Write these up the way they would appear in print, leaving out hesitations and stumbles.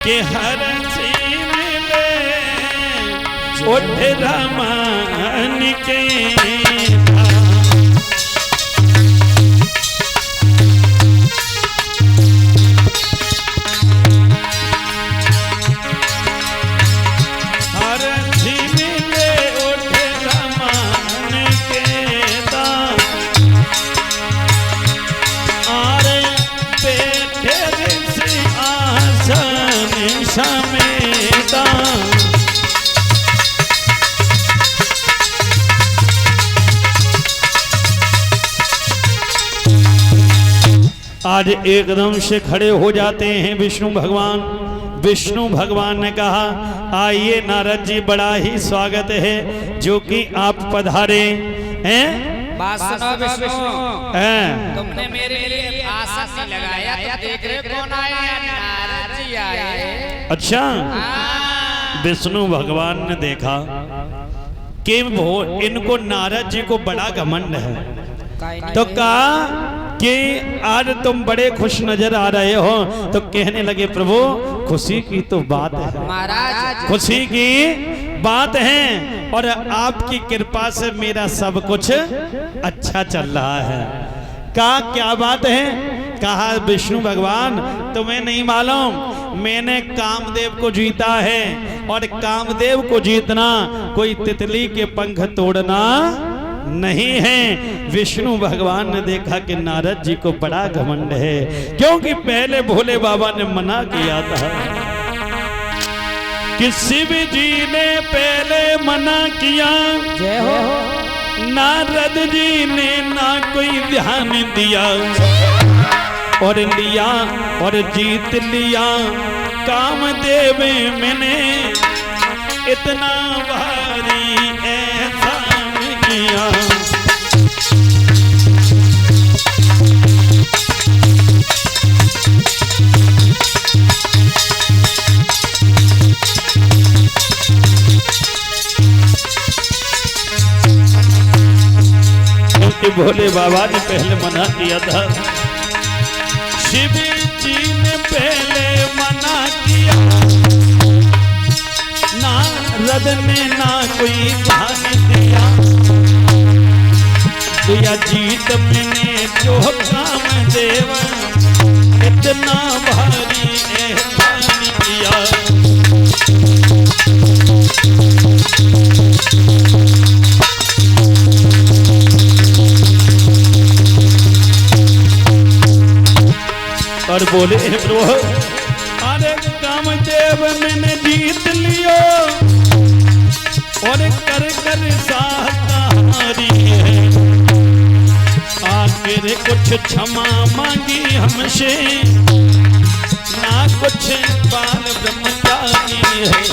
के हर मिले उठ रमान के आज एकदम से खड़े हो जाते हैं विष्णु भगवान। विष्णु भगवान ने कहा आइए नारद जी, बड़ा ही स्वागत है जो कि आप पधारे हैं। तुमने मेरे लिए आसन नहीं लगाया तो देख रहे कौन आया? नारद जी आए। अच्छा, विष्णु भगवान ने देखा कि इनको नारद जी को बड़ा घमंड है, तो कहा कि आज तुम बड़े खुश नजर आ रहे हो। तो कहने लगे प्रभु खुशी की तो बात है महाराज, खुशी की बात है और आपकी कृपा से मेरा सब कुछ अच्छा चल रहा है। कहा क्या बात है? कहा विष्णु भगवान तुम्हें नहीं मालूम मैंने कामदेव को जीता है और कामदेव को जीतना कोई तितली के पंख तोड़ना नहीं है। विष्णु भगवान ने देखा कि नारद जी को बड़ा घमंड है, क्योंकि पहले भोले बाबा ने मना किया था कि शिव जी ने पहले मना किया, जय हो। नारद जी ने ना कोई ध्यान दिया और लिया और जीत लिया कामदेव मैंने इतना भारी एहसान किया। भोले बाबा ने पहले मना किया था, शिव जी ने पहले मना किया, नारद ने ना कोई ध्यान दिया, दिया जीत मैंने जो कामदेव इतना भारी एहसान किया। और बोले प्रभु अरे कामदेव मैंने जीत लियो और कर कर साहरी है, आखिर कुछ क्षमा मांगी हमसे ना कुछ बाल ब्रह्मचारी है।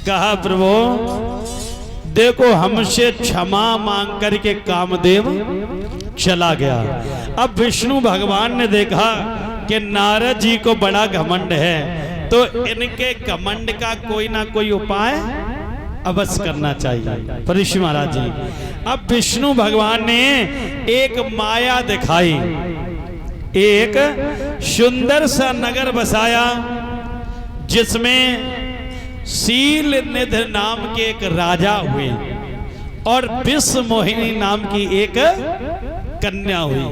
कहा प्रभु देखो हमसे क्षमा मांग करके कामदेव चला गया। अब विष्णु भगवान ने देखा कि नारद जी को बड़ा घमंड है, तो इनके घमंड का कोई ना कोई उपाय अवश्य करना चाहिए। परीक्षित महाराज जी, अब विष्णु भगवान ने एक माया दिखाई, एक सुंदर सा नगर बसाया जिसमें शील निधि नाम के एक राजा हुए और विश्व मोहिनी नाम की एक कन्या हुई।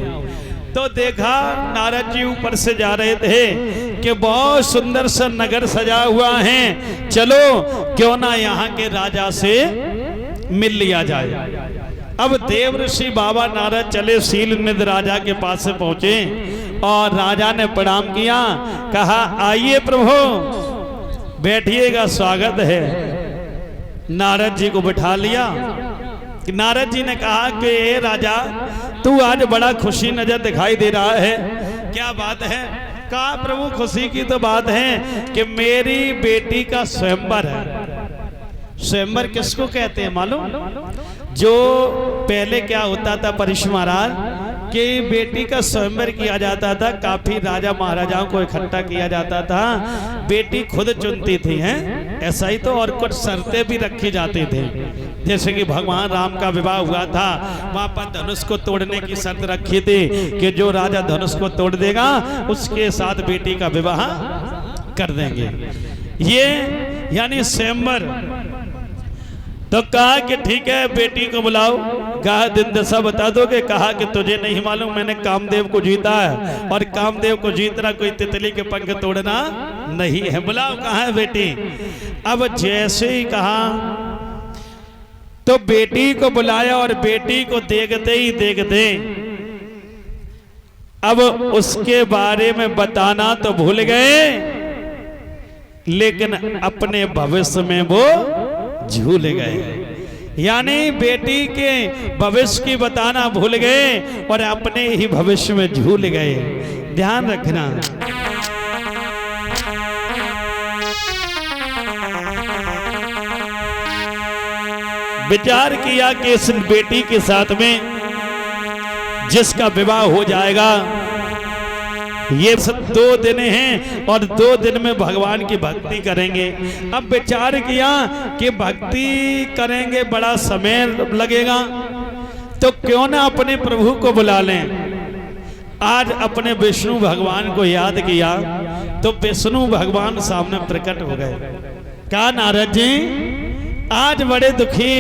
तो देखा नारद जी ऊपर से जा रहे थे कि बहुत सुंदर सा नगर सजा हुआ है, चलो क्यों ना यहाँ के राजा से मिल लिया जाए। अब देव ऋषि बाबा नारद चले शील निधि राजा के पास से पहुंचे और राजा ने प्रणाम किया, कहा आइए प्रभु बैठिएगा, स्वागत है। नारद जी को बिठा लिया। नारद जी ने कहा कि ए राजा तू आज बड़ा खुशी नजर दिखाई दे रहा है, क्या बात है? कहा प्रभु खुशी की तो बात है कि मेरी बेटी का स्वयंवर है। स्वयंवर किसको कहते हैं मालूम? जो पहले क्या होता था परीक्षित महाराज कि बेटी का स्वयंवर किया जाता था, काफी राजा महाराजाओं को इकट्ठा किया जाता था, बेटी खुद चुनती थी हैं, ऐसा ही तो और कुछ शर्तें भी रखी जाती थी। जैसे कि भगवान राम का विवाह हुआ था, वहां पर धनुष को तोड़ने की शर्त रखी थी कि जो राजा धनुष को तोड़ देगा उसके साथ बेटी का विवाह कर देंगे। ये यानी स्वयंवर। तो कहा कि ठीक है बेटी को बुलाओ। कहा दिन दशा बता दोगे? कहा कि तुझे नहीं मालूम, मैंने कामदेव को जीता है और कामदेव को जीतना कोई तितली के पंख तोड़ना नहीं है। बुलाओ, कहाँ है बेटी? अब जैसे ही कहा तो बेटी को बुलाया और बेटी को देखते ही देखते अब उसके बारे में बताना तो भूल गए, लेकिन अपने भविष्य में वो झूल गए। यानी बेटी के भविष्य की बताना भूल गए और अपने ही भविष्य में झूल गए। ध्यान रखना। विचार किया कि इस बेटी के साथ में जिसका विवाह हो जाएगा, ये सब 2 दिन हैं और 2 दिन में भगवान की भक्ति करेंगे। अब विचार किया कि भक्ति करेंगे बड़ा समय लगेगा, तो क्यों ना अपने प्रभु को बुला लें। आज अपने विष्णु भगवान को याद किया तो विष्णु भगवान सामने प्रकट हो गए। कहा नारद जी आज बड़े दुखी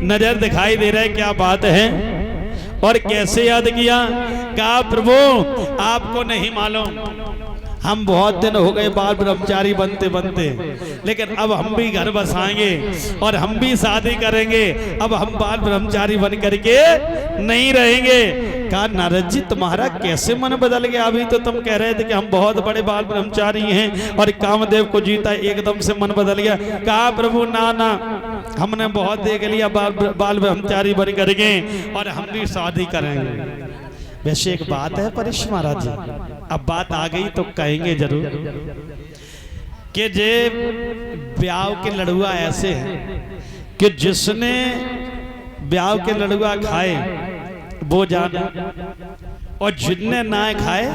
नजर दिखाई दे रहे, क्या बात है और कैसे याद किया? कहा प्रभु आपको नहीं मालूम, हम बहुत दिन हो गए बाल ब्रह्मचारी बनते बनते, लेकिन अब हम भी घर बसाएंगे और हम भी शादी करेंगे। अब हम बाल ब्रह्मचारी बन करके नहीं रहेंगे। कहा नारद जी तुम्हारा कैसे मन बदल गया? अभी तो तुम कह रहे थे कि हम बहुत बड़े बाल ब्रह्मचारी हैं और कामदेव को जीता, एकदम से मन बदल गया। कहा प्रभु ना ना, हमने बहुत देख लिया बाल ब्रह्मचारी बन करके और हम भी शादी करेंगे। वैसे एक बात है परीक्ष महाराज जी, अब बात आ गई तो कहेंगे जरूर कि जे ब्याह के लड़ुआ ऐसे हैं कि जिसने ब्याह के लड़ुआ खाए वो जाना और जिनने ना खाए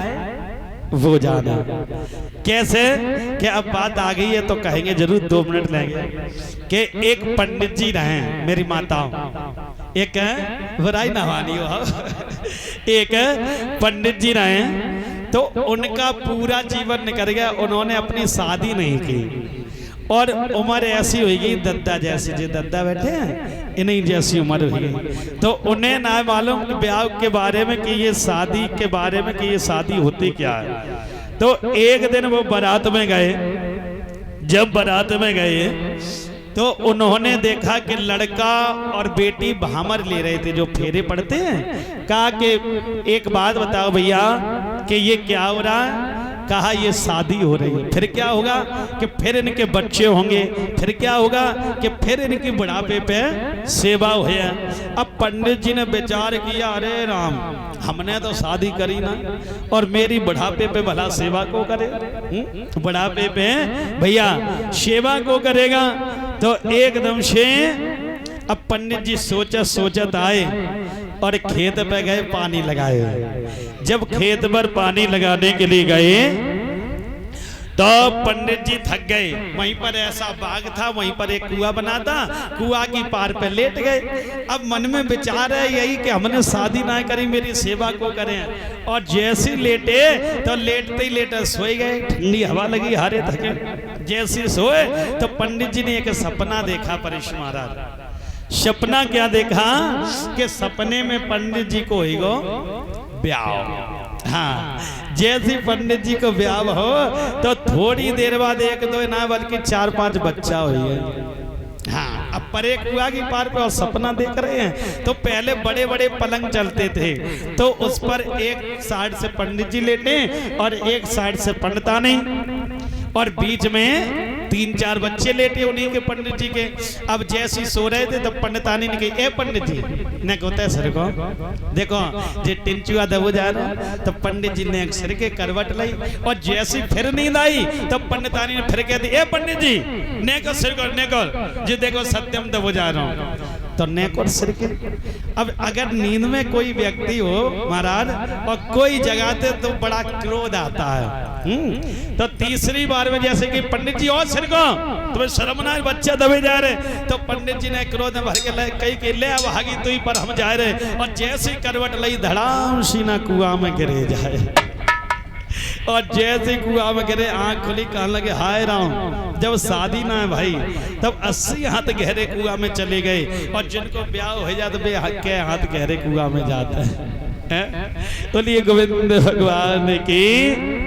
वो जाना। कैसे? कि अब बात आ गई है तो कहेंगे जरूर, 2 मिनट लेंगे। कि एक पंडित जी रहे मेरी माताओं, एक बुराई ना मानी हो, एक पंडित जी रहे तो उनका पूरा जीवन निकल गया, उन्होंने अपनी शादी नहीं की और उम्र ऐसी हुई गई दद्दा जैसी, जो दद्दा बैठे हैं इन्हीं जैसी उम्र हुई गई। तो उन्हें ना मालूम ब्याह के बारे में कि ये शादी के बारे में कि ये शादी होती क्या है। तो एक दिन वो बारात में गए। जब बारात में गए तो उन्होंने देखा कि लड़का और बेटी भामर ले रहे थे, जो फेरे पड़ते हैं। कहा कि एक बात बताओ भैया कि ये क्या हो रहा है? कहा ये शादी हो रही है। फिर क्या होगा? कि फिर इनके बच्चे होंगे। फिर क्या होगा? कि फिर इनकी बुढ़ापे पे सेवा हो। अब पंडित जी ने विचार किया, अरे राम हमने तो शादी करी ना और मेरी बुढ़ापे पे भला सेवा को करे? बुढ़ापे पे भैया सेवा को करेगा? तो एकदम से अब पंडित जी सोचत आए और खेत पे गए, पानी लगाए। जब खेत पर पानी लगाने के लिए गए तो पंडित जी थक गए। वहीं पर ऐसा बाग था, वहीं पर एक कुआं बना था, कुआं की पार पे लेट गए। अब मन में विचार है यही कि हमने शादी ना करी, मेरी सेवा को करें। और जैसे लेटे तो लेटते ही लेटे सोए गए। ठंडी हवा लगी, हारे थके। जैसे सोए तो पंडित जी ने एक सपना देखा। परीक्ष महाराज सपना क्या देखा? कि सपने में पंडित जी को होइगो ब्याह। हाँ, जैसे पंडित जी को ब्याह हो तो थोड़ी देर बाद 1-2 ना बल्कि 4-5 बच्चा हुई है। हाँ, अब परे कुआं की पार पे और सपना देख रहे हैं। तो पहले बड़े बड़े पलंग चलते थे, तो उस पर एक साइड से पंडित जी लेटे और एक साइड से पंडितानी, और बीच में 3-4 बच्चे लेटे उन्हीं के पंडित जी के। अब जैसे सो रहे थे तब पंडितानी ने कही, ए पंडित जी ने कहते हैं सर को देखो जे टिंचुआ दबो जा रहा। तो पंडित जी ने सिर के करवट लाई और जैसी फिर नींद आई तब पंडितानी ने फिर कह दी, ए पंडित जी ने को सिर को, ने को जी देखो सत्यम दबो जा रहा हूँ। तो नेक और सिर के। अब अगर नींद में कोई व्यक्ति हो महाराज और कोई जगाते तो बड़ा क्रोध आता है। तो तीसरी बार में जैसे कि पंडित जी और सिर को तुम्हें शर्म ना, बच्चा दबे जा रहे। तो पंडित जी ने क्रोध में भर के कही कि ले अब हागी तू ही पर हम जा रहे। और जैसे करवट लई धड़ाम सीना कुआं में गिरे जाए। और जैसे कुआं में गिरे आंख खुली, कहने लगे हाय राम, जब शादी ना है भाई तब 80 हाथ गहरे कुआं में चले गए। और जिनको ब्याह हो जाता बे के हाथ गहरे कुआं में जाता है। बोलिए गोविंद भगवान की।